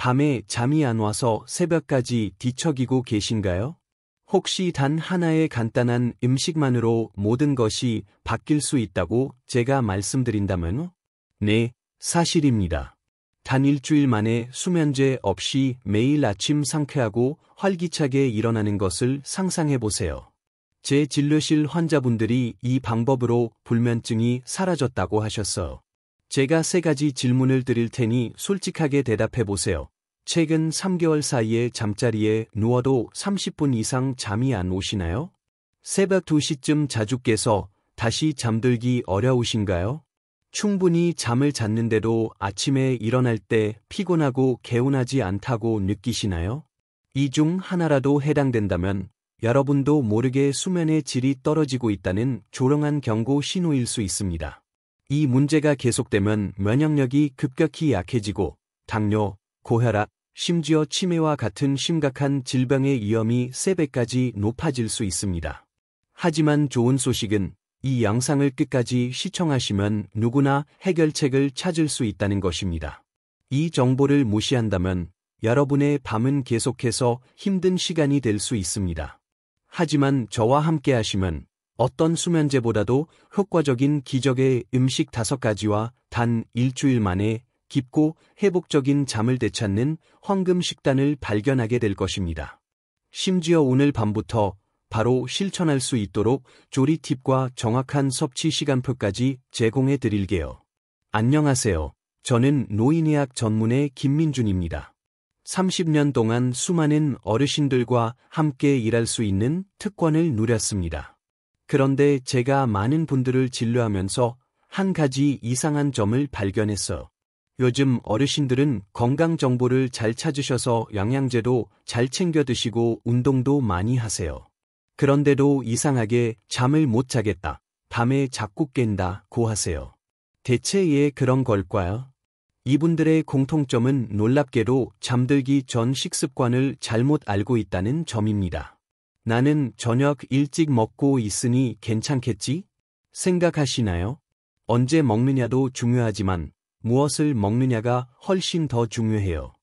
밤에 잠이 안 와서 새벽까지 뒤척이고 계신가요? 혹시 단 하나의 간단한 음식만으로 모든 것이 바뀔 수 있다고 제가 말씀드린다면? 네, 사실입니다. 단 일주일 만에 수면제 없이 매일 아침 상쾌하고 활기차게 일어나는 것을 상상해 보세요. 제 진료실 환자분들이 이 방법으로 불면증이 사라졌다고 하셨어요. 제가 3가지 질문을 드릴 테니 솔직하게 대답해 보세요. 최근 3개월 사이에 잠자리에 누워도 30분 이상 잠이 안 오시나요? 새벽 2시쯤 자주 깨서 다시 잠들기 어려우신가요? 충분히 잠을 잤는데도 아침에 일어날 때 피곤하고 개운하지 않다고 느끼시나요? 이 중 하나라도 해당된다면 여러분도 모르게 수면의 질이 떨어지고 있다는 조롱한 경고 신호일 수 있습니다. 이 문제가 계속되면 면역력이 급격히 약해지고 당뇨, 고혈압, 심지어 치매와 같은 심각한 질병의 위험이 3배까지 높아질 수 있습니다. 하지만 좋은 소식은 이 영상을 끝까지 시청하시면 누구나 해결책을 찾을 수 있다는 것입니다. 이 정보를 무시한다면 여러분의 밤은 계속해서 힘든 시간이 될 수 있습니다. 하지만 저와 함께 하시면 어떤 수면제보다도 효과적인 기적의 음식 5가지와 단 일주일 만에 깊고 회복적인 잠을 되찾는 황금 식단을 발견하게 될 것입니다. 심지어 오늘 밤부터 바로 실천할 수 있도록 조리 팁과 정확한 섭취 시간표까지 제공해 드릴게요. 안녕하세요. 저는 노인의학 전문의 김민준입니다. 30년 동안 수많은 어르신들과 함께 일할 수 있는 특권을 누렸습니다. 그런데 제가 많은 분들을 진료하면서 한 가지 이상한 점을 발견했어요. 요즘 어르신들은 건강 정보를 잘 찾으셔서 영양제도 잘 챙겨 드시고 운동도 많이 하세요. 그런데도 이상하게 잠을 못 자겠다, 밤에 자꾸 깬다고 하세요. 대체 왜 그런 걸까요? 이분들의 공통점은 놀랍게도 잠들기 전 식습관을 잘못 알고 있다는 점입니다. 나는 저녁 일찍 먹고 있으니 괜찮겠지? 생각하시나요? 언제 먹느냐도 중요하지만 무엇을 먹느냐가 훨씬 더 중요해요.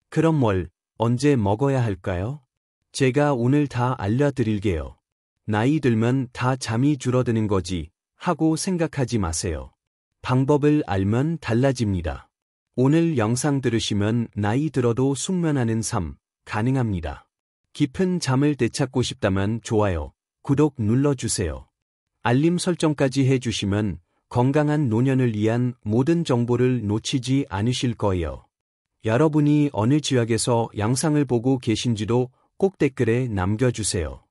그럼 뭘, 언제 먹어야 할까요? 제가 오늘 다 알려드릴게요. 나이 들면 다 잠이 줄어드는 거지 하고 생각하지 마세요. 방법을 알면 달라집니다. 오늘 영상 들으시면 나이 들어도 숙면하는 삶 가능합니다. 깊은 잠을 되찾고 싶다면 좋아요, 구독 눌러주세요. 알림 설정까지 해주시면 건강한 노년을 위한 모든 정보를 놓치지 않으실 거예요. 여러분이 어느 지역에서 영상을 보고 계신지도 꼭 댓글에 남겨주세요.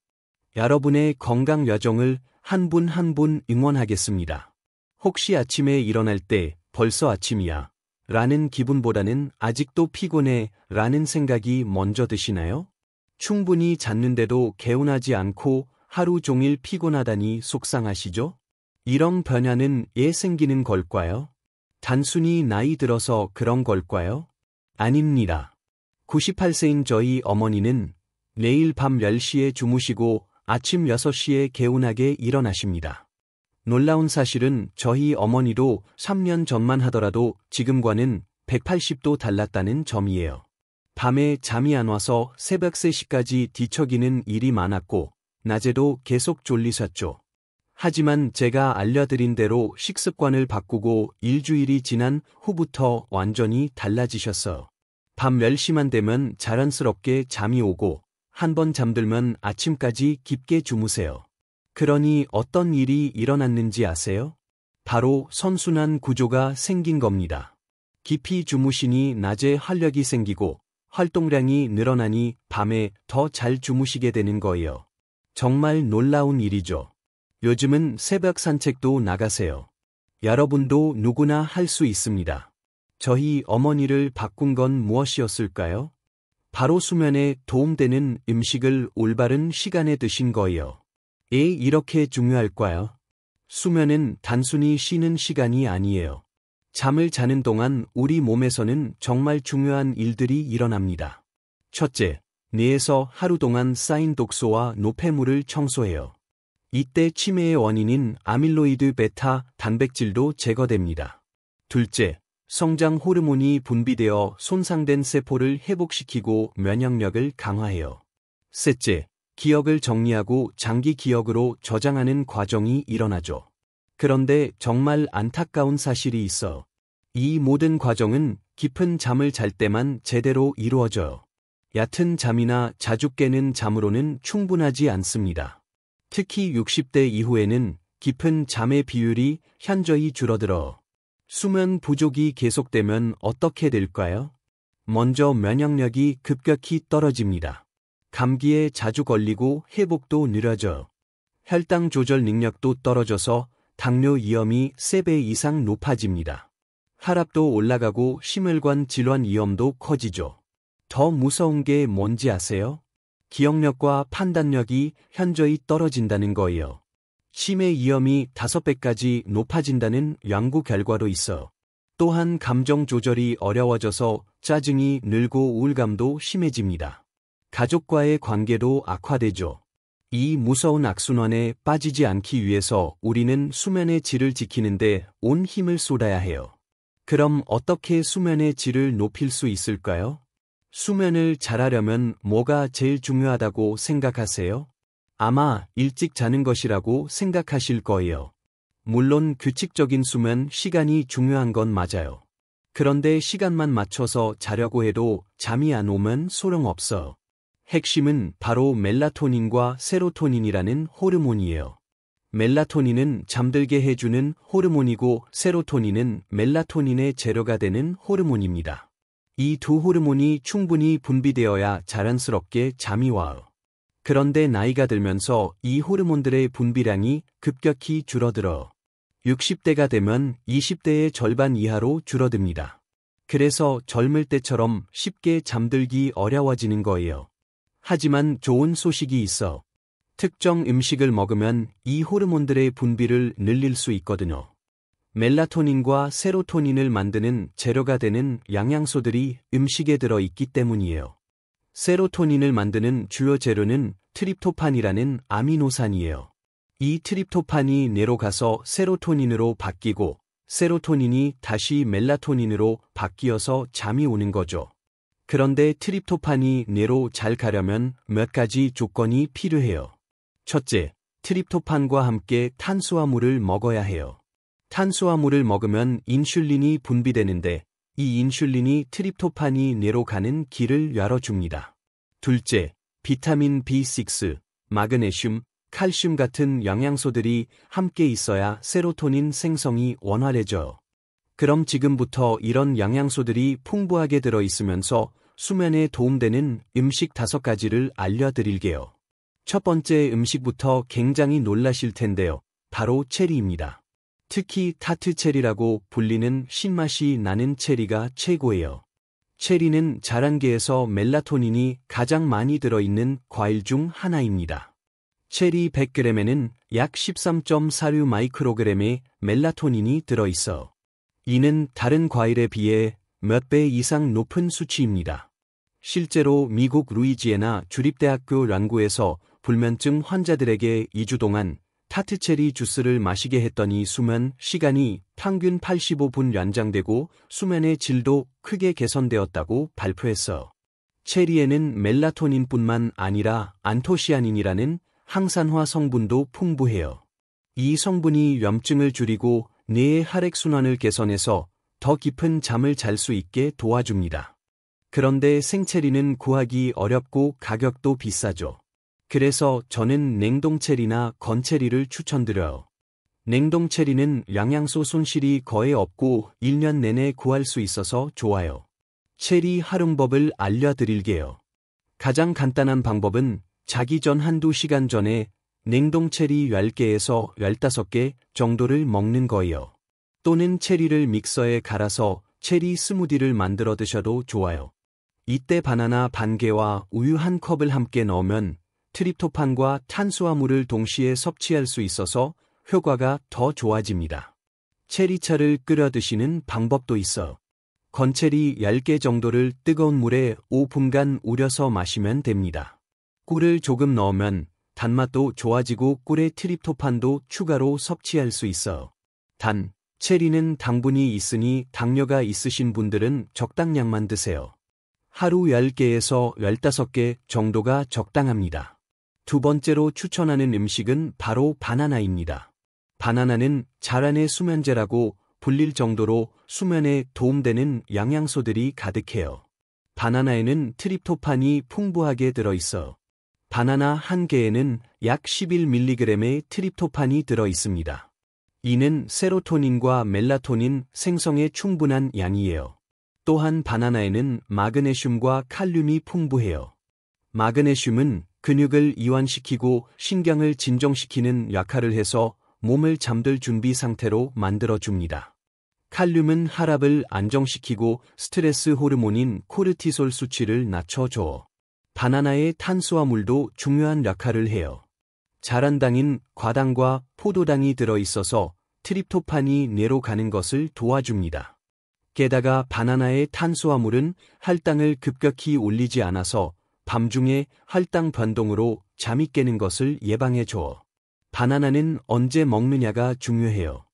여러분의 건강 여정을 한 분 한 분 응원하겠습니다. 혹시 아침에 일어날 때 벌써 아침이야 라는 기분보다는 아직도 피곤해 라는 생각이 먼저 드시나요? 충분히 잤는데도 개운하지 않고 하루 종일 피곤하다니 속상하시죠? 이런 변화는 왜 생기는 걸까요? 단순히 나이 들어서 그런 걸까요? 아닙니다. 98세인 저희 어머니는 매일 밤 10시에 주무시고 아침 6시에 개운하게 일어나십니다. 놀라운 사실은 저희 어머니도 3년 전만 하더라도 지금과는 180도 달랐다는 점이에요. 밤에 잠이 안 와서 새벽 3시까지 뒤척이는 일이 많았고 낮에도 계속 졸리셨죠. 하지만 제가 알려드린 대로 식습관을 바꾸고 일주일이 지난 후부터 완전히 달라지셨어요. 밤 10시만 되면 자연스럽게 잠이 오고 한 번 잠들면 아침까지 깊게 주무세요. 그러니 어떤 일이 일어났는지 아세요? 바로 선순환 구조가 생긴 겁니다. 깊이 주무시니 낮에 활력이 생기고 활동량이 늘어나니 밤에 더 잘 주무시게 되는 거예요. 정말 놀라운 일이죠. 요즘은 새벽 산책도 나가세요. 여러분도 누구나 할 수 있습니다. 저희 어머니를 바꾼 건 무엇이었을까요? 바로 수면에 도움되는 음식을 올바른 시간에 드신 거예요. 왜 이렇게 중요할까요? 수면은 단순히 쉬는 시간이 아니에요. 잠을 자는 동안 우리 몸에서는 정말 중요한 일들이 일어납니다. 첫째, 뇌에서 하루 동안 쌓인 독소와 노폐물을 청소해요. 이때 치매의 원인인 아밀로이드 베타 단백질도 제거됩니다. 둘째, 성장 호르몬이 분비되어 손상된 세포를 회복시키고 면역력을 강화해요. 셋째, 기억을 정리하고 장기 기억으로 저장하는 과정이 일어나죠. 그런데 정말 안타까운 사실이 있어. 이 모든 과정은 깊은 잠을 잘 때만 제대로 이루어져요. 얕은 잠이나 자주 깨는 잠으로는 충분하지 않습니다. 특히 60대 이후에는 깊은 잠의 비율이 현저히 줄어들어. 수면 부족이 계속되면 어떻게 될까요? 먼저 면역력이 급격히 떨어집니다. 감기에 자주 걸리고 회복도 느려져요. 혈당 조절 능력도 떨어져서 당뇨 위험이 3배 이상 높아집니다. 혈압도 올라가고 심혈관 질환 위험도 커지죠. 더 무서운 게 뭔지 아세요? 기억력과 판단력이 현저히 떨어진다는 거예요. 치매 위험이 5배까지 높아진다는 연구 결과도 있어. 또한 감정 조절이 어려워져서 짜증이 늘고 우울감도 심해집니다. 가족과의 관계도 악화되죠. 이 무서운 악순환에 빠지지 않기 위해서 우리는 수면의 질을 지키는데 온 힘을 쏟아야 해요. 그럼 어떻게 수면의 질을 높일 수 있을까요? 수면을 잘하려면 뭐가 제일 중요하다고 생각하세요? 아마 일찍 자는 것이라고 생각하실 거예요. 물론 규칙적인 수면 시간이 중요한 건 맞아요. 그런데 시간만 맞춰서 자려고 해도 잠이 안 오면 소용없어. 핵심은 바로 멜라토닌과 세로토닌이라는 호르몬이에요. 멜라토닌은 잠들게 해주는 호르몬이고 세로토닌은 멜라토닌의 재료가 되는 호르몬입니다. 이 두 호르몬이 충분히 분비되어야 자연스럽게 잠이 와요. 그런데 나이가 들면서 이 호르몬들의 분비량이 급격히 줄어들어 60대가 되면 20대의 절반 이하로 줄어듭니다. 그래서 젊을 때처럼 쉽게 잠들기 어려워지는 거예요. 하지만 좋은 소식이 있어. 특정 음식을 먹으면 이 호르몬들의 분비를 늘릴 수 있거든요. 멜라토닌과 세로토닌을 만드는 재료가 되는 영양소들이 음식에 들어 있기 때문이에요. 세로토닌을 만드는 주요 재료는 트립토판이라는 아미노산이에요. 이 트립토판이 뇌로 가서 세로토닌으로 바뀌고 세로토닌이 다시 멜라토닌으로 바뀌어서 잠이 오는 거죠. 그런데 트립토판이 뇌로 잘 가려면 몇 가지 조건이 필요해요. 첫째, 트립토판과 함께 탄수화물을 먹어야 해요. 탄수화물을 먹으면 인슐린이 분비되는데 이 인슐린이 트립토판이 뇌로 가는 길을 열어줍니다. 둘째, 비타민 B6, 마그네슘, 칼슘 같은 영양소들이 함께 있어야 세로토닌 생성이 원활해져요. 그럼 지금부터 이런 영양소들이 풍부하게 들어있으면서 수면에 도움되는 음식 5가지를 알려드릴게요. 첫 번째 음식부터 굉장히 놀라실 텐데요. 바로 체리입니다. 특히 타트 체리라고 불리는 신맛이 나는 체리가 최고예요. 체리는 자란계에서 멜라토닌이 가장 많이 들어있는 과일 중 하나입니다. 체리 100g에는 약 13.46 마이크로그램의 멜라토닌이 들어있어. 이는 다른 과일에 비해 몇 배 이상 높은 수치입니다. 실제로 미국 루이지애나 주립대학교 연구에서 불면증 환자들에게 2주 동안 타트체리 주스를 마시게 했더니 수면 시간이 평균 85분 연장되고 수면의 질도 크게 개선되었다고 발표했어. 체리에는 멜라토닌뿐만 아니라 안토시아닌이라는 항산화 성분도 풍부해요. 이 성분이 염증을 줄이고 뇌의 혈액순환을 개선해서 더 깊은 잠을 잘 수 있게 도와줍니다. 그런데 생체리는 구하기 어렵고 가격도 비싸죠. 그래서 저는 냉동체리나 건체리를 추천드려요. 냉동체리는 영양소 손실이 거의 없고 1년 내내 구할 수 있어서 좋아요. 체리 활용법을 알려드릴게요. 가장 간단한 방법은 자기 전 한두 시간 전에 냉동체리 10개에서 15개 정도를 먹는 거예요. 또는 체리를 믹서에 갈아서 체리 스무디를 만들어 드셔도 좋아요. 이때 바나나 반 개와 우유 한 컵을 함께 넣으면 트립토판과 탄수화물을 동시에 섭취할 수 있어서 효과가 더 좋아집니다. 체리차를 끓여 드시는 방법도 있어. 건체리 10개 정도를 뜨거운 물에 5분간 우려서 마시면 됩니다. 꿀을 조금 넣으면 단맛도 좋아지고 꿀의 트립토판도 추가로 섭취할 수 있어. 단, 체리는 당분이 있으니 당뇨가 있으신 분들은 적당량만 드세요. 하루 10개에서 15개 정도가 적당합니다. 두 번째로 추천하는 음식은 바로 바나나입니다. 바나나는 자란의 수면제라고 불릴 정도로 수면에 도움되는 영양소들이 가득해요. 바나나에는 트립토판이 풍부하게 들어있어 바나나 한 개에는 약 11mg의 트립토판이 들어있습니다. 이는 세로토닌과 멜라토닌 생성에 충분한 양이에요. 또한 바나나에는 마그네슘과 칼륨이 풍부해요. 마그네슘은 근육을 이완시키고 신경을 진정시키는 역할을 해서 몸을 잠들 준비 상태로 만들어줍니다. 칼륨은 혈압을 안정시키고 스트레스 호르몬인 코르티솔 수치를 낮춰줘. 바나나의 탄수화물도 중요한 역할을 해요. 자란당인 과당과 포도당이 들어있어서 트립토판이 뇌로 가는 것을 도와줍니다. 게다가 바나나의 탄수화물은 혈당을 급격히 올리지 않아서 밤중에 혈당 변동으로 잠이 깨는 것을 예방해줘. 바나나는 언제 먹느냐가 중요해요.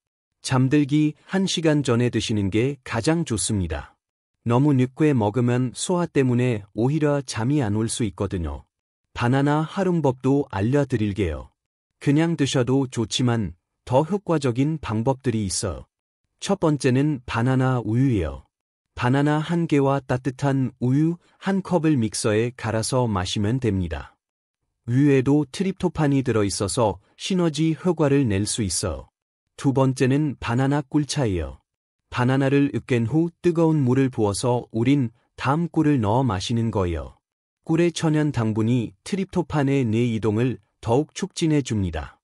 잠들기 1시간 전에 드시는 게 가장 좋습니다. 너무 늦게 먹으면 소화 때문에 오히려 잠이 안 올 수 있거든요. 바나나 활용법도 알려드릴게요. 그냥 드셔도 좋지만 더 효과적인 방법들이 있어요. 첫 번째는 바나나 우유예요. 바나나 한 개와 따뜻한 우유 한 컵을 믹서에 갈아서 마시면 됩니다. 우유에도 트립토판이 들어있어서 시너지 효과를 낼 수 있어요. 두 번째는 바나나 꿀차예요. 바나나를 으깬 후 뜨거운 물을 부어서 우린 다음 꿀을 넣어 마시는 거예요. 꿀의 천연 당분이 트립토판의 뇌 이동을 더욱 촉진해 줍니다.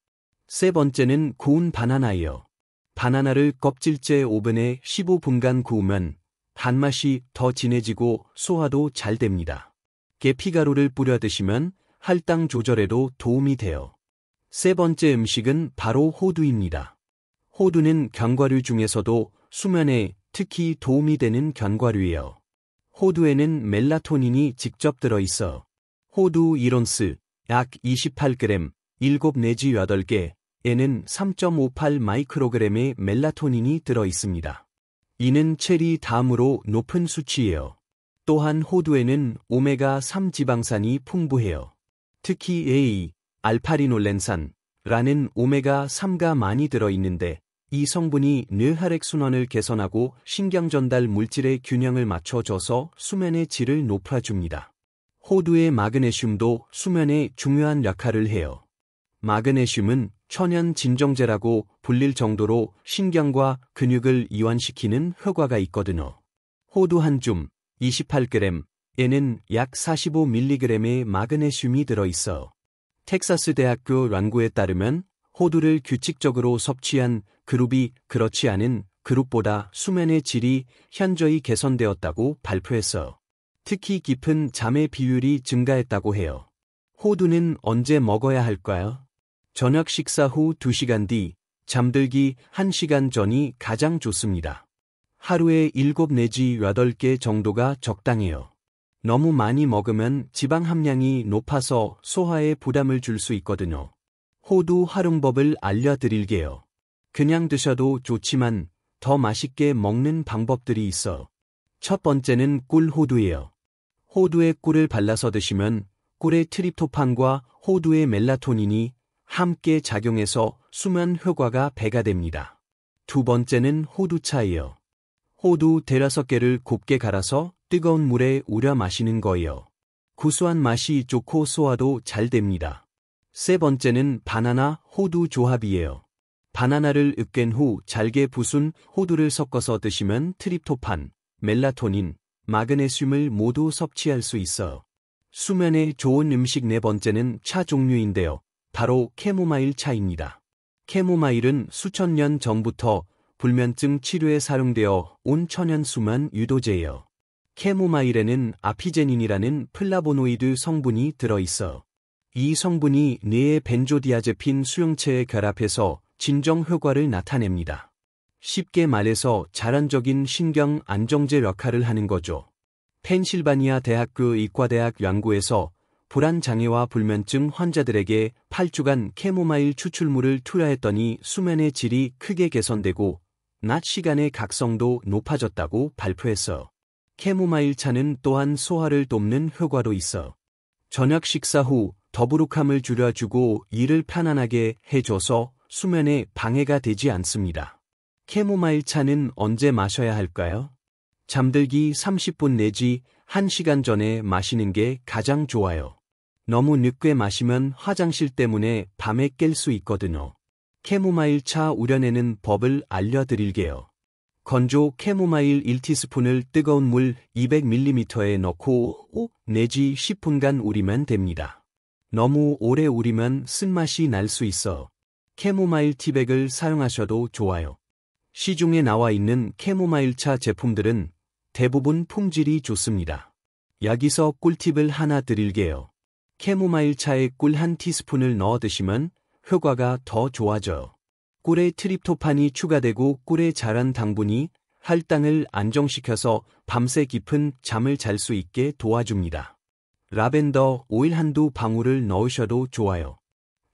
세 번째는 구운 바나나예요. 바나나를 껍질째 오븐에 15분간 구우면 단맛이 더 진해지고 소화도 잘 됩니다. 계피가루를 뿌려 드시면 혈당 조절에도 도움이 돼요. 세 번째 음식은 바로 호두입니다. 호두는 견과류 중에서도 수면에 특히 도움이 되는 견과류예요. 호두에는 멜라토닌이 직접 들어있어 호두 1온스, 약 28g, 7 내지 8개에는 3.58 마이크로그램의 멜라토닌이 들어있습니다. 이는 체리 다음으로 높은 수치예요. 또한 호두에는 오메가3 지방산이 풍부해요. 특히 A, 알파리놀렌산라는 오메가3가 많이 들어있는데 이 성분이 뇌혈액순환을 개선하고 신경전달 물질의 균형을 맞춰줘서 수면의 질을 높여줍니다. 호두의 마그네슘도 수면에 중요한 역할을 해요. 마그네슘은 천연 진정제라고 불릴 정도로 신경과 근육을 이완시키는 효과가 있거든요. 호두 한 줌, 28g에는 약 45mg의 마그네슘이 들어있어. 텍사스 대학교 연구에 따르면 호두를 규칙적으로 섭취한 그룹이 그렇지 않은 그룹보다 수면의 질이 현저히 개선되었다고 발표했어요. 특히 깊은 잠의 비율이 증가했다고 해요. 호두는 언제 먹어야 할까요? 저녁 식사 후 2시간 뒤, 잠들기 1시간 전이 가장 좋습니다. 하루에 7 내지 8개 정도가 적당해요. 너무 많이 먹으면 지방 함량이 높아서 소화에 부담을 줄 수 있거든요. 호두 활용법을 알려드릴게요. 그냥 드셔도 좋지만 더 맛있게 먹는 방법들이 있어. 첫 번째는 꿀 호두예요. 호두에 꿀을 발라서 드시면 꿀의 트립토판과 호두의 멜라토닌이 함께 작용해서 수면 효과가 배가 됩니다. 두 번째는 호두차예요. 호두 5개를 곱게 갈아서 뜨거운 물에 우려 마시는 거예요. 구수한 맛이 좋고 소화도 잘 됩니다. 세 번째는 바나나 호두 조합이에요. 바나나를 으깬 후 잘게 부순 호두를 섞어서 드시면 트립토판, 멜라토닌, 마그네슘을 모두 섭취할 수 있어요. 수면에 좋은 음식 네 번째는 차 종류인데요. 바로 캐모마일 차입니다. 캐모마일은 수천 년 전부터 불면증 치료에 사용되어 온 천연 수면 유도제예요. 캐모마일에는 아피제닌이라는 플라보노이드 성분이 들어있어. 이 성분이 뇌의 벤조디아제핀 수용체에 결합해서 진정 효과를 나타냅니다. 쉽게 말해서 자란적인 신경 안정제 역할을 하는 거죠. 펜실바니아 대학교 의과대학 연구에서 불안장애와 불면증 환자들에게 8주간 캐모마일 추출물을 투여했더니 수면의 질이 크게 개선되고 낮 시간의 각성도 높아졌다고 발표했어. 캐모마일 차는 또한 소화를 돕는 효과도 있어. 저녁 식사 후 더부룩함을 줄여주고 일을 편안하게 해줘서 수면에 방해가 되지 않습니다. 캐모마일 차는 언제 마셔야 할까요? 잠들기 30분 내지 1시간 전에 마시는 게 가장 좋아요. 너무 늦게 마시면 화장실 때문에 밤에 깰 수 있거든요. 캐모마일 차 우려내는 법을 알려드릴게요. 건조 캐모마일 1티스푼을 뜨거운 물 200ml에 넣고 5 내지 10분간 우리면 됩니다. 너무 오래 우리면 쓴맛이 날 수 있어. 캐모마일 티백을 사용하셔도 좋아요. 시중에 나와 있는 캐모마일 차 제품들은 대부분 품질이 좋습니다. 여기서 꿀팁을 하나 드릴게요. 캐모마일 차에 꿀 1티스푼을 넣어 드시면 효과가 더 좋아져요. 꿀에 트립토판이 추가되고 꿀에 자란 당분이 혈당을 안정시켜서 밤새 깊은 잠을 잘 수 있게 도와줍니다. 라벤더 오일 한두 방울을 넣으셔도 좋아요.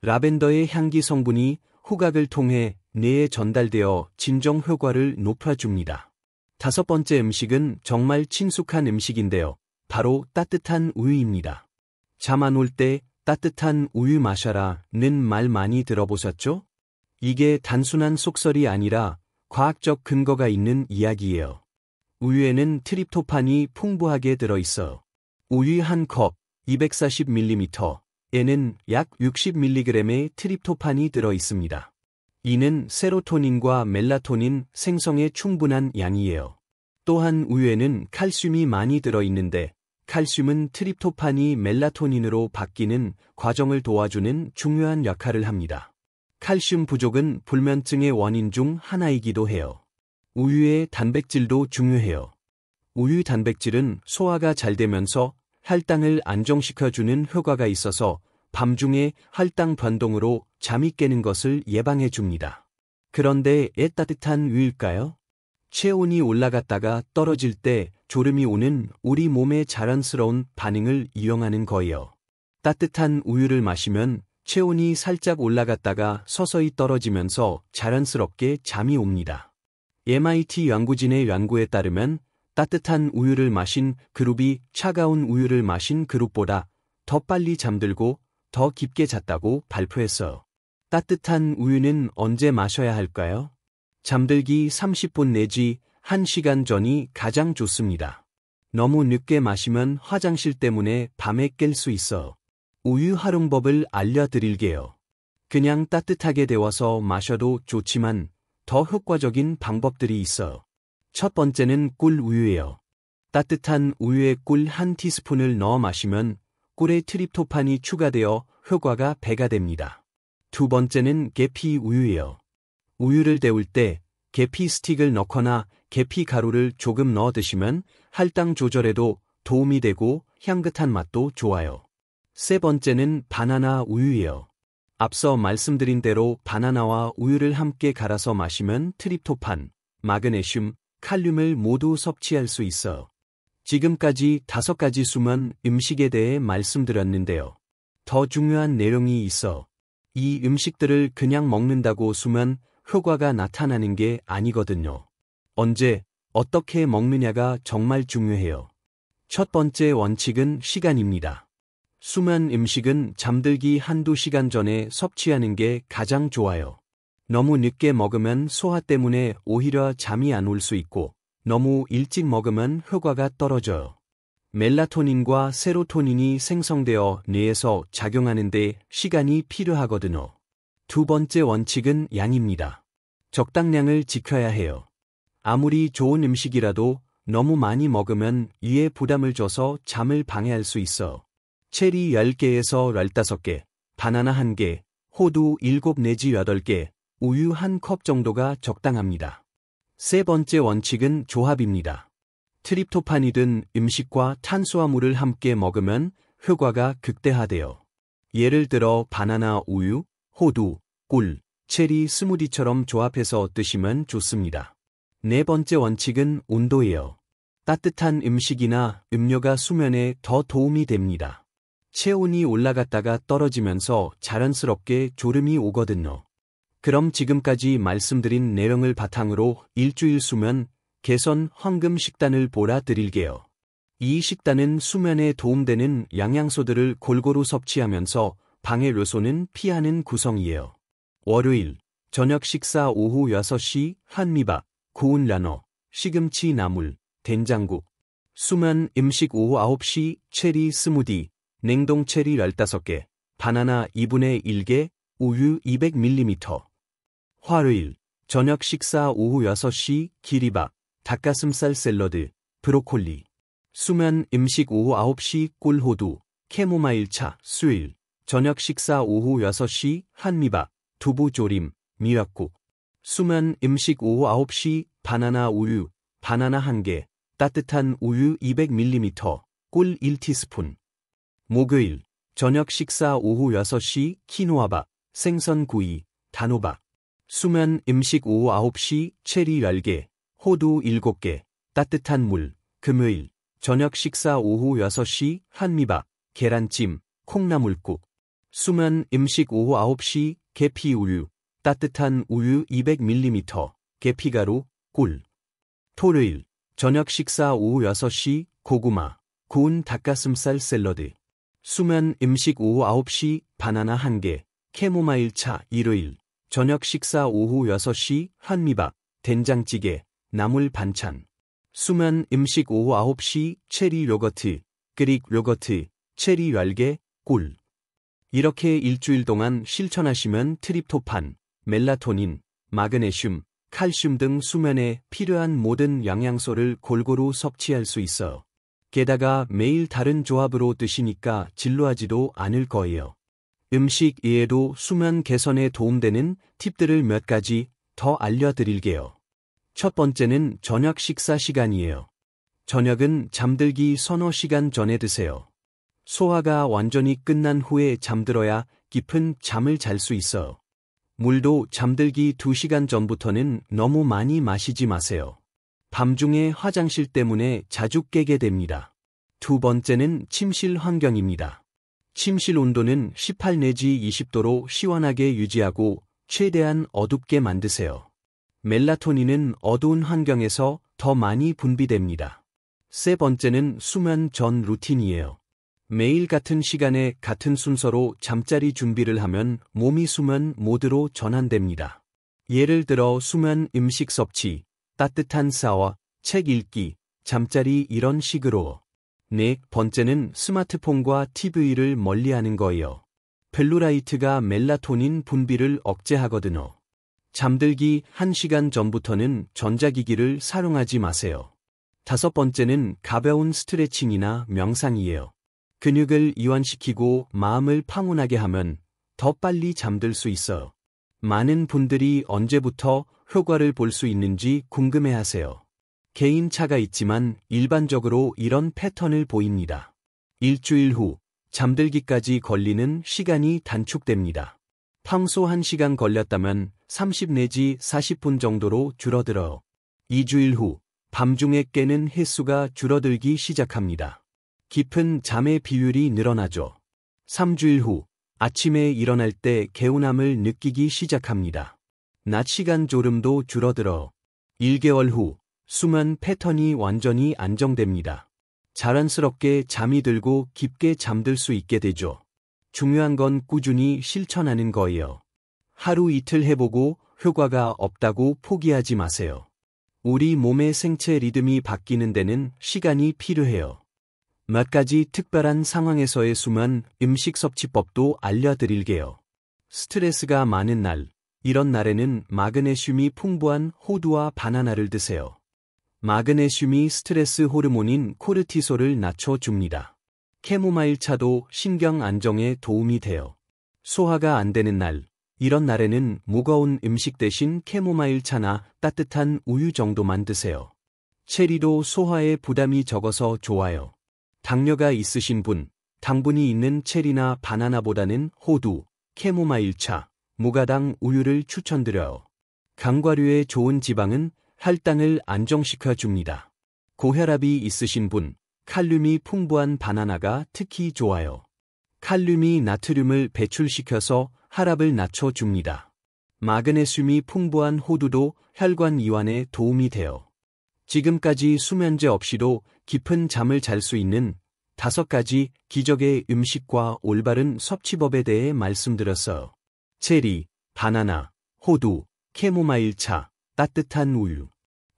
라벤더의 향기 성분이 후각을 통해 뇌에 전달되어 진정 효과를 높여줍니다. 5번째 음식은 정말 친숙한 음식인데요. 바로 따뜻한 우유입니다. 잠 안 올 때 따뜻한 우유 마셔라는 말 많이 들어보셨죠? 이게 단순한 속설이 아니라 과학적 근거가 있는 이야기예요. 우유에는 트립토판이 풍부하게 들어있어. 우유 한 컵 240ml에는 약 60mg의 트립토판이 들어있습니다. 이는 세로토닌과 멜라토닌 생성에 충분한 양이에요. 또한 우유에는 칼슘이 많이 들어있는데 칼슘은 트립토판이 멜라토닌으로 바뀌는 과정을 도와주는 중요한 역할을 합니다. 칼슘 부족은 불면증의 원인 중 하나이기도 해요. 우유의 단백질도 중요해요. 우유 단백질은 소화가 잘 되면서 혈당을 안정시켜주는 효과가 있어서 밤중에 혈당 변동으로 잠이 깨는 것을 예방해 줍니다. 그런데 왜 따뜻한 우유일까요? 체온이 올라갔다가 떨어질 때 졸음이 오는 우리 몸의 자연스러운 반응을 이용하는 거예요. 따뜻한 우유를 마시면 체온이 살짝 올라갔다가 서서히 떨어지면서 자연스럽게 잠이 옵니다. MIT 연구진의 연구에 따르면 따뜻한 우유를 마신 그룹이 차가운 우유를 마신 그룹보다 더 빨리 잠들고 더 깊게 잤다고 발표했어요. 따뜻한 우유는 언제 마셔야 할까요? 잠들기 30분 내지 1시간 전이 가장 좋습니다. 너무 늦게 마시면 화장실 때문에 밤에 깰 수 있어. 우유 활용법을 알려드릴게요. 그냥 따뜻하게 데워서 마셔도 좋지만 더 효과적인 방법들이 있어요. 첫 번째는 꿀 우유예요. 따뜻한 우유에 꿀 1티스푼을 넣어 마시면 꿀에 트립토판이 추가되어 효과가 배가 됩니다. 두 번째는 계피 우유예요. 우유를 데울 때 계피 스틱을 넣거나 계피 가루를 조금 넣어 드시면 혈당 조절에도 도움이 되고 향긋한 맛도 좋아요. 세 번째는 바나나 우유예요. 앞서 말씀드린 대로 바나나와 우유를 함께 갈아서 마시면 트립토판, 마그네슘, 칼륨을 모두 섭취할 수 있어요. 지금까지 5가지 수면 음식에 대해 말씀드렸는데요. 더 중요한 내용이 있어. 이 음식들을 그냥 먹는다고 수면 효과가 나타나는 게 아니거든요. 언제, 어떻게 먹느냐가 정말 중요해요. 첫 번째 원칙은 시간입니다. 수면 음식은 잠들기 1~2시간 전에 섭취하는 게 가장 좋아요. 너무 늦게 먹으면 소화 때문에 오히려 잠이 안 올 수 있고, 너무 일찍 먹으면 효과가 떨어져요. 멜라토닌과 세로토닌이 생성되어 뇌에서 작용하는 데 시간이 필요하거든요. 두 번째 원칙은 양입니다. 적당량을 지켜야 해요. 아무리 좋은 음식이라도 너무 많이 먹으면 위에 부담을 줘서 잠을 방해할 수 있어. 체리 10개에서 15개, 바나나 1개, 호두 7 내지 8개, 우유 1컵 정도가 적당합니다. 세 번째 원칙은 조합입니다. 트립토판이든 음식과 탄수화물을 함께 먹으면 효과가 극대화돼요. 예를 들어 바나나 우유, 호두, 꿀, 체리 스무디처럼 조합해서 드시면 좋습니다. 네 번째 원칙은 온도예요. 따뜻한 음식이나 음료가 수면에 더 도움이 됩니다. 체온이 올라갔다가 떨어지면서 자연스럽게 졸음이 오거든요. 그럼 지금까지 말씀드린 내용을 바탕으로 일주일 수면 개선 황금 식단을 보라드릴게요. 이 식단은 수면에 도움되는 영양소들을 골고루 섭취하면서 방해 요소는 피하는 구성이에요. 월요일, 저녁 식사 오후 6시 한미밥, 구운 라너, 시금치 나물, 된장국. 수면 음식 오후 9시 체리 스무디, 냉동 체리 15개, 바나나 2분의 1개, 우유 200ml. 화요일, 저녁 식사 오후 6시 기리밥, 닭가슴살 샐러드, 브로콜리. 수면 음식 오후 9시 꿀호두, 캐모마일차, 수일. 저녁 식사 오후 6시 한미밥, 두부조림, 미역국. 수면 음식 오후 9시 바나나 우유, 바나나 1개, 따뜻한 우유 200ml, 꿀 1티스푼. 목요일, 저녁 식사 오후 6시 키노아밥, 생선구이, 단호박. 수면 음식 오후 9시 체리 10개, 호두 7개, 따뜻한 물. 금요일, 저녁 식사 오후 6시 한미밥, 계란찜, 콩나물국. 수면 음식 오후 9시 계피 우유, 따뜻한 우유 200ml, 계피가루, 꿀. 토요일, 저녁 식사 오후 6시 고구마, 구운 닭가슴살 샐러드. 수면 음식 오후 9시 바나나 1개, 캐모마일 차. 일요일, 저녁 식사 오후 6시 한미밥, 된장찌개, 나물 반찬. 수면 음식 오후 9시 체리 요거트, 그릭 요거트, 체리 10개, 꿀. 이렇게 일주일 동안 실천하시면 트립토판, 멜라토닌, 마그네슘, 칼슘 등 수면에 필요한 모든 영양소를 골고루 섭취할 수 있어요. 게다가 매일 다른 조합으로 드시니까 질로하지도 않을 거예요. 음식 이외에도 수면 개선에 도움되는 팁들을 몇 가지 더 알려드릴게요. 첫 번째는 저녁 식사 시간이에요. 저녁은 잠들기 서너 시간 전에 드세요. 소화가 완전히 끝난 후에 잠들어야 깊은 잠을 잘 수 있어요. 물도 잠들기 2시간 전부터는 너무 많이 마시지 마세요. 밤중에 화장실 때문에 자주 깨게 됩니다. 두 번째는 침실 환경입니다. 침실 온도는 18 내지 20도로 시원하게 유지하고 최대한 어둡게 만드세요. 멜라토닌은 어두운 환경에서 더 많이 분비됩니다. 세 번째는 수면 전 루틴이에요. 매일 같은 시간에 같은 순서로 잠자리 준비를 하면 몸이 수면 모드로 전환됩니다. 예를 들어 수면 음식 섭취, 따뜻한 샤워, 책 읽기, 잠자리 이런 식으로. 네 번째는 스마트폰과 TV를 멀리하는 거예요. 블루라이트가 멜라토닌 분비를 억제하거든요. 잠들기 1시간 전부터는 전자기기를 사용하지 마세요. 다섯 번째는 가벼운 스트레칭이나 명상이에요. 근육을 이완시키고 마음을 평온하게 하면 더 빨리 잠들 수 있어요. 많은 분들이 언제부터 효과를 볼 수 있는지 궁금해하세요. 개인차가 있지만 일반적으로 이런 패턴을 보입니다. 일주일 후 잠들기까지 걸리는 시간이 단축됩니다. 평소 1시간 걸렸다면 30 내지 40분 정도로 줄어들어요. 2주일 후 밤중에 깨는 횟수가 줄어들기 시작합니다. 깊은 잠의 비율이 늘어나죠. 3주일 후 아침에 일어날 때 개운함을 느끼기 시작합니다. 낮 시간 졸음도 줄어들어 1개월 후 수면 패턴이 완전히 안정됩니다. 자연스럽게 잠이 들고 깊게 잠들 수 있게 되죠. 중요한 건 꾸준히 실천하는 거예요. 하루 이틀 해보고 효과가 없다고 포기하지 마세요. 우리 몸의 생체 리듬이 바뀌는 데는 시간이 필요해요. 몇 가지 특별한 상황에서의 수면 음식 섭취법도 알려드릴게요. 스트레스가 많은 날, 이런 날에는 마그네슘이 풍부한 호두와 바나나를 드세요. 마그네슘이 스트레스 호르몬인 코르티솔을 낮춰줍니다. 캐모마일 차도 신경 안정에 도움이 돼요. 소화가 안 되는 날, 이런 날에는 무거운 음식 대신 캐모마일 차나 따뜻한 우유 정도만 드세요. 체리도 소화에 부담이 적어서 좋아요. 당뇨가 있으신 분, 당분이 있는 체리나 바나나보다는 호두, 캐모마일 차, 무가당 우유를 추천드려요. 견과류의 좋은 지방은 혈당을 안정시켜 줍니다. 고혈압이 있으신 분, 칼륨이 풍부한 바나나가 특히 좋아요. 칼륨이 나트륨을 배출시켜서 혈압을 낮춰 줍니다. 마그네슘이 풍부한 호두도 혈관 이완에 도움이 돼요. 지금까지 수면제 없이도 깊은 잠을 잘 수 있는 5가지 기적의 음식과 올바른 섭취법에 대해 말씀드렸어요. 체리, 바나나, 호두, 캐모마일차, 따뜻한 우유.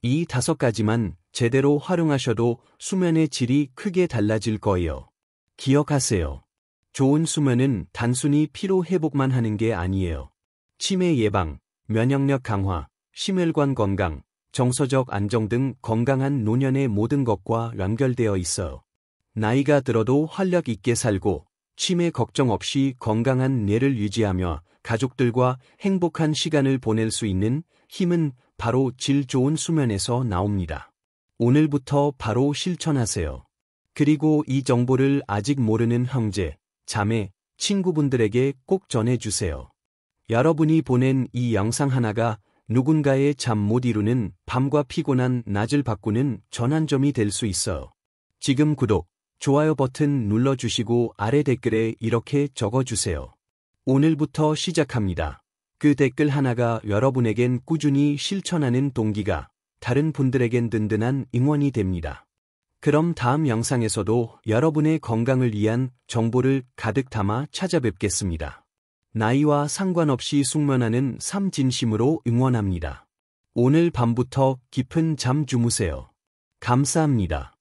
이 5가지만 제대로 활용하셔도 수면의 질이 크게 달라질 거예요. 기억하세요. 좋은 수면은 단순히 피로 회복만 하는 게 아니에요. 치매 예방, 면역력 강화, 심혈관 건강, 정서적 안정 등 건강한 노년의 모든 것과 연결되어 있어요. 나이가 들어도 활력 있게 살고 치매 걱정 없이 건강한 뇌를 유지하며 가족들과 행복한 시간을 보낼 수 있는 힘은 바로 질 좋은 수면에서 나옵니다. 오늘부터 바로 실천하세요. 그리고 이 정보를 아직 모르는 형제, 자매, 친구분들에게 꼭 전해주세요. 여러분이 보낸 이 영상 하나가 누군가의 잠 못 이루는 밤과 피곤한 낮을 바꾸는 전환점이 될 수 있어요. 지금 구독, 좋아요 버튼 눌러주시고 아래 댓글에 이렇게 적어주세요. 오늘부터 시작합니다. 그 댓글 하나가 여러분에겐 꾸준히 실천하는 동기가, 다른 분들에겐 든든한 응원이 됩니다. 그럼 다음 영상에서도 여러분의 건강을 위한 정보를 가득 담아 찾아뵙겠습니다. 나이와 상관없이 숙면하는 삶 진심으로 응원합니다. 오늘 밤부터 깊은 잠 주무세요. 감사합니다.